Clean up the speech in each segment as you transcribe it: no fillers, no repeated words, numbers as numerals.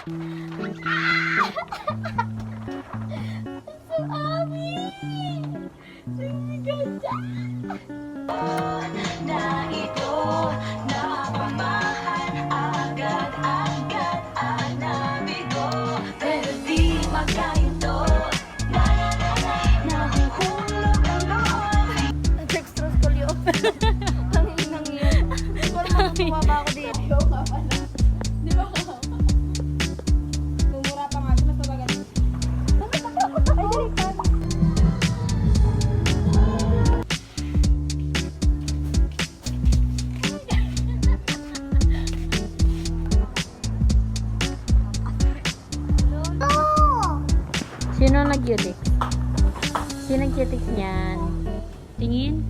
Ami! Sumiganda! Na ito napamahal agad-agad ang nabigo, pero di magkahinto. Nahuhulog ang loob. Dextrose ko yun. Ang inang yun. Hindi ko naman tumaba ako dito. Ayaw ka pala. Di ba ka? Tumura pa nga siya. Mas mabagal. Ay, direktan. Sino nag-cutics? Sino nag-cutics niyan? Tingin?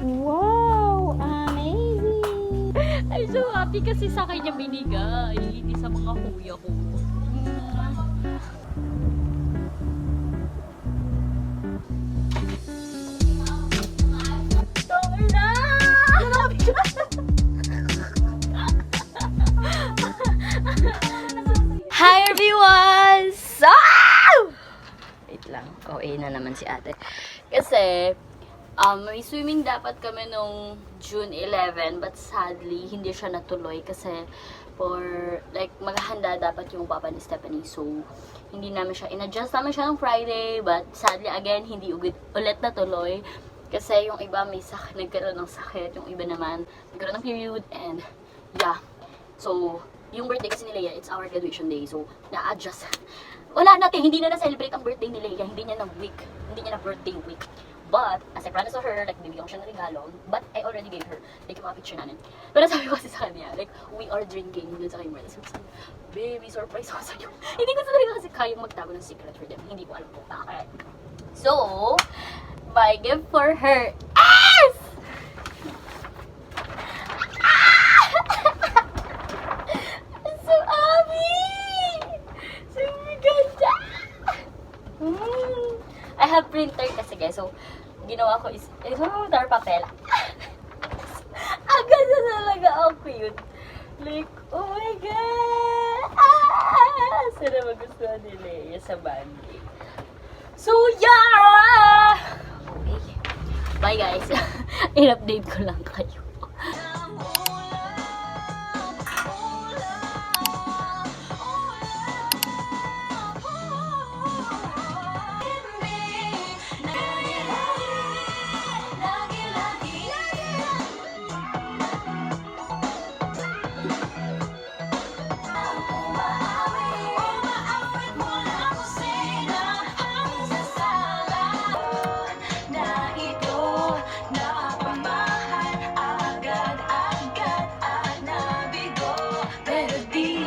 Wow! Amazing! I'm so happy kasi sa kanya binigay. Hindi sa mga kuya ko. Sorry na! Hi everyone! So, wait lang. OA na naman si ate. Kasi, may swimming dapat kami nung June 11, but sadly, hindi siya natuloy kasi maghahanda dapat yung papa ni Stephanie. So, hindi namin siya, in-adjust namin siya ng Friday, but sadly, again, hindi ulit natuloy. Kasi yung iba nagkaroon ng sakit, yung iba naman, nagkaroon ng period, and yeah. So, yung birthday kasi ni Leia, it's our graduation day. So, na-adjust. Wala natin, hindi na na-celebrate ang birthday ni Leia. Hindi niya na birthday week. But, as I promised to her, bibigyan ko siya ng regalo. But, I already gave her. Yung mga picture namin. Pero sabi ko kasi sa kanya, we are drinking dun sa kay Merla. Sabi ko, baby, surprise ako sa'yo. Hindi ko talaga kasi kayang magtago ng secret for them. Hindi ko alam kung bakit. So, my gift for her is... So, Ami! Sumiganda! I have printer kasi guys. So, ginawa ko is, tar papel. Agad na talaga ako yun. Oh my God! Sana magustuhan ni Leia sa bandi. So, yeah! Okay. Bye guys. In-update ko lang kayo.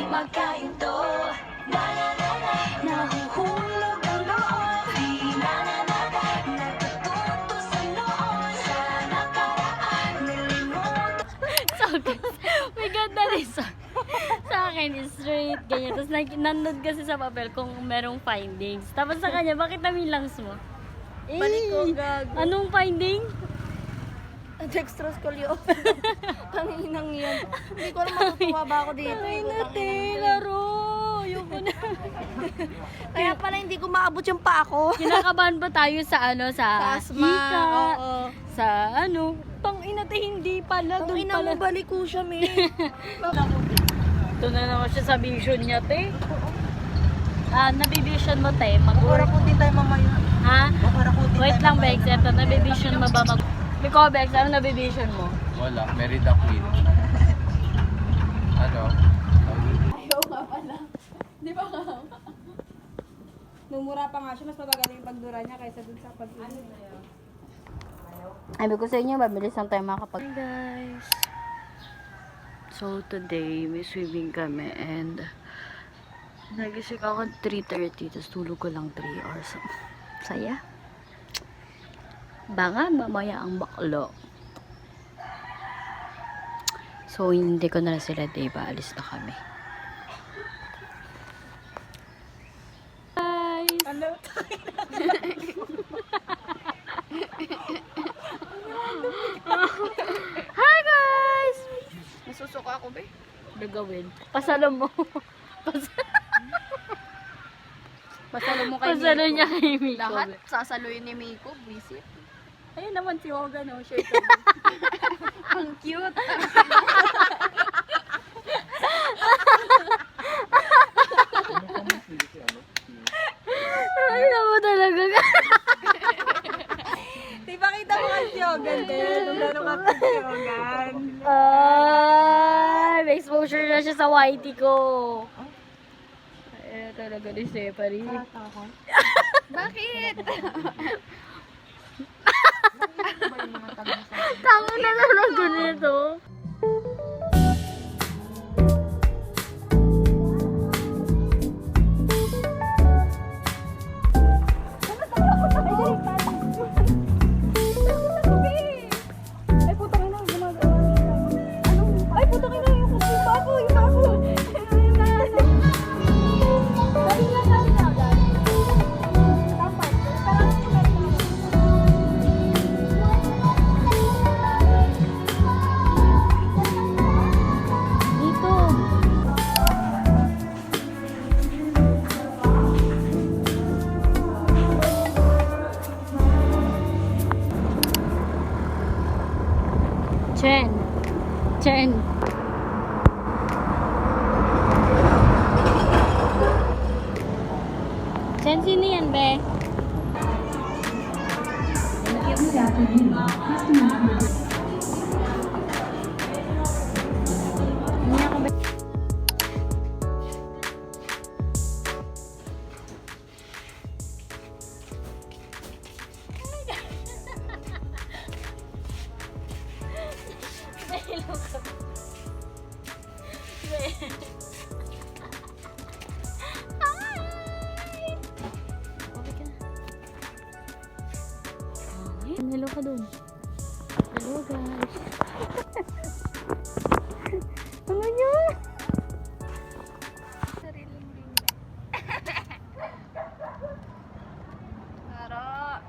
Magkainto, nahuhulog ang loob, natututo sa noon, sa nakaraan, nilimutan. So guys, may ganda rin sa akin is straight, ganyan. Tapos nandun kasi sa papel kung merong findings. Tapos sa kanya, bakit namilangs mo? Balik ko, gago. Anong finding? Dextrose ko yun. Ang inang yun. Hindi ko naman tumaba ako dito. Ay, Putang nate, ina mo. laro. Ayoko na. Kaya pala hindi ko maabot yung pa ako. Kinakabahan ba tayo sa Sa asma. hika? Oo. Sa tang inate, hindi pala. Ang Doon ina pala. mo, balik ko siya, me. Ito na naman siya sa vision niya, te. Nabivision mo, te. Makarakutin tayo mamaya. Ha? Makarakutin Wait lang, Bex. Ito, nabivision mo ba Ikaw, Bex, ano nabivision mo? Wala, Mary the Queen. Ano? Ayaw nga pala. Di ba ka? Numura pa nga siya, mas mabagal yung pagdura niya kaysa dun sa pag-inom. Sabi ko sa inyo, mabilis lang tayo makapag... Hi guys! So today, may swimming kami and nagising ako 3:30, tapos tulog ko lang 3 hours. Saya. Baka mamaya ang baklo. So, hindi ko na sila diba, alis na kami. Guys! Ano? Hi guys! Nasusuka ako, be. Ano gawin? Pasalo mo. mo kay Pasalo Miko. niya kay Miko. Lahat sasaluyin ni Miko, visit. Ayun naman si Hogan, oh. Shirt Ang cute. Ay, naman talaga. Di ba kita mo kasi Hogan din? Kung gano'n ka si Hogan. Ay, may exposure na siya sa YT ko. Ay, talaga ni Stephanie. Bakit? Tama na lang ganito. Ay, puto ka na yung bago, yung bago. Dito. Chen. Chen. Chen, sino yan, be? Hindi ako, be. Hello ka. Hello ka dun. Hello guys. Ano yun? Sariling ring. Tara.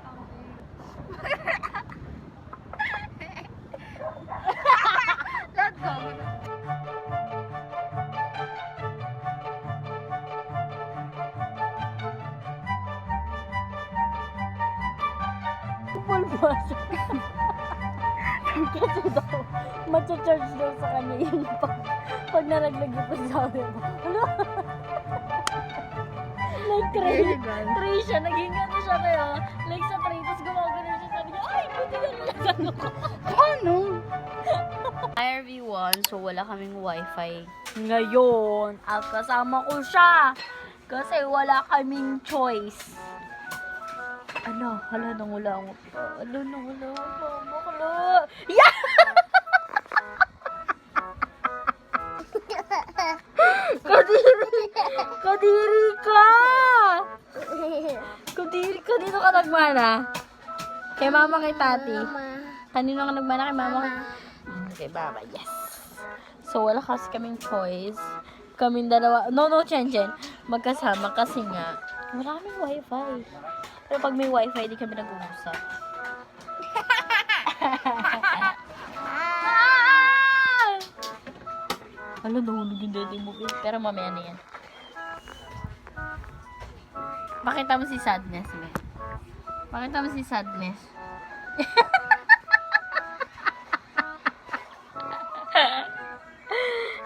Let's go. Pulbas. Kasi daw, matcha-charge daw sa kanya yun pag nalaglag yung pasabi mo. Ano? Like tray siya, naging ano siya kaya, like sa tray, tapos gumagano siya, sabi niya, ay, buti na nalagano ko. Paano? Hi everyone, so wala kaming wifi ngayon at kasama ko siya kasi wala kaming choice. Ano, hala nang wala ako pa. Hala nang wala ako pa. Bakla. Yeah! Kadiri! Kadiri ka! Kadiri ka, dito ka nagmana. Kay mama, kay tati. Kanino ka nagmana? Kay mama? Kay mama, yes. So, wala kasi kaming choice. Kaming dalawa, no, Chen. Magkasama kasi nga, wala kaming wifi. Pero pag may wifi, di kami nag-uusap. Hala, nahulog yung dede mo. Pero mamaya na yan. Pakita mo si Sadness, be. Pakita mo si Sadness.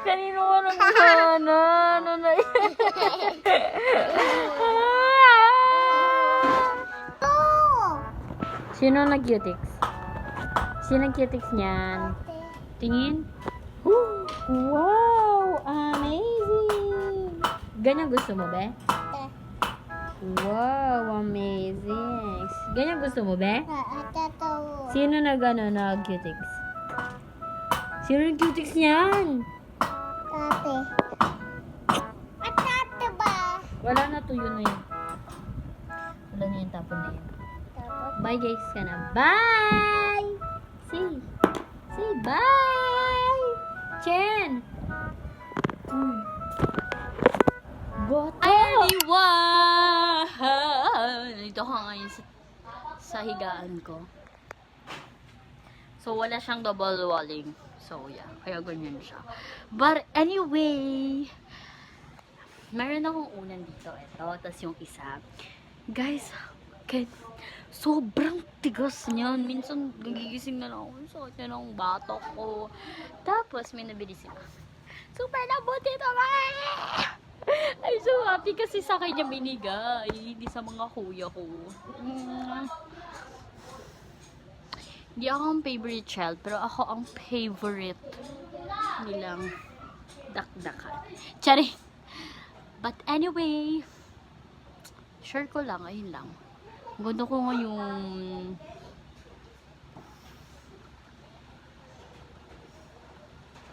Kanino ka nang sana? Ano na yan? Sino nag-cutics? Sino nag-cutics niyan? Tingin? Wow! Amazing! Ganyan gusto mo, be? Wow! Amazing! Ganyan gusto mo, be? Sino nag-cutics? Sino nag-cutics niyan? Wala na, tuyo na yun. Wala na yung tapon na yun. Bye guys ka na. Bye! Say bye! Chen! Boto! Anyone! Dito ka ngayon sa higaan ko. So, wala siyang double walling. So, yeah. Kaya ganyan siya. But anyway, meron akong unan dito. Ito. Tapos yung isa. Guys, kahit sobrang tigas niyan. Minsan, nagigising na lang ako. Sakit na lang ang batok ko. Tapos, may nabili sila. Super nabuti ito, I'm so happy kasi sa kanya binigay. Hindi sa mga kuya ko. Hindi ako ang favorite child, pero ako ang favorite nilang dakdakan. Tsari! But anyway, share ko lang, ayun lang. Gusto ko ngayon.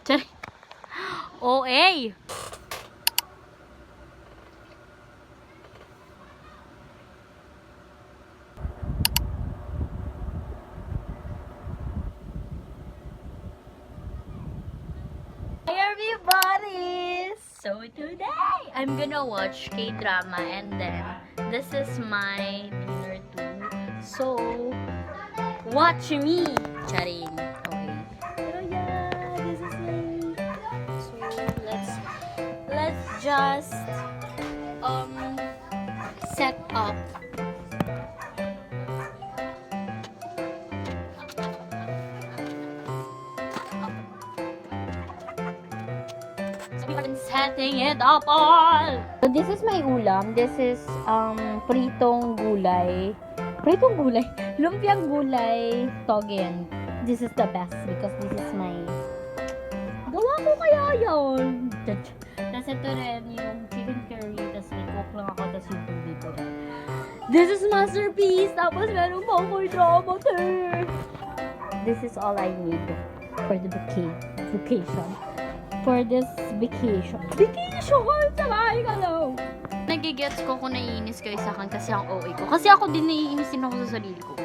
Tsari! OA! Hi everybody! So today, I'm gonna watch K-drama and then this is my dinner too. So, watch me! Charing. Okay. Pero yeah, this is me. So, let's just set up. Setting it up all. So this is my ulam. This is pritong gulay. Pritong gulay? Lumpiang gulay togen. This is the best because this is my gawa ko kaya yun. Tapos ito rin yung chicken curry. Tapos nag-cook lang ako. Tapos yung tubig ko rin. This is masterpiece. Tapos meron pa ako drama. This is all I need for the vacation. For this vacation. Vacation! Sabay ka lang! Nagigets ko kung naiinis kayo sa akin kasi ang OA ko. Kasi ako din naiinis din ako sa sarili ko.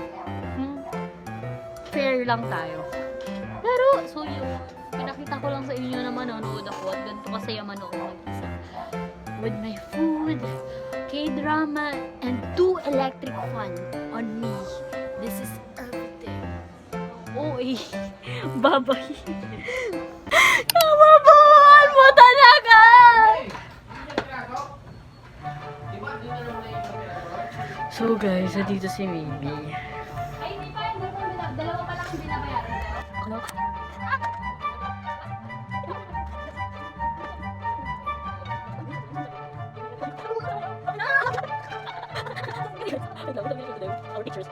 Fair lang tayo. Pero, so yun. Pinakita ko lang sa inyo na manonood ako at ganito kasaya manood mag-isa. With my food, K-drama, and 2 electric fan on me. This is everything. OA. Babay. Kababuhan mo talaga! So guys, dito si Mimi. Ay, hindi pa yung dalawa pa lang hindi nabayaran. Ano? Our teachers.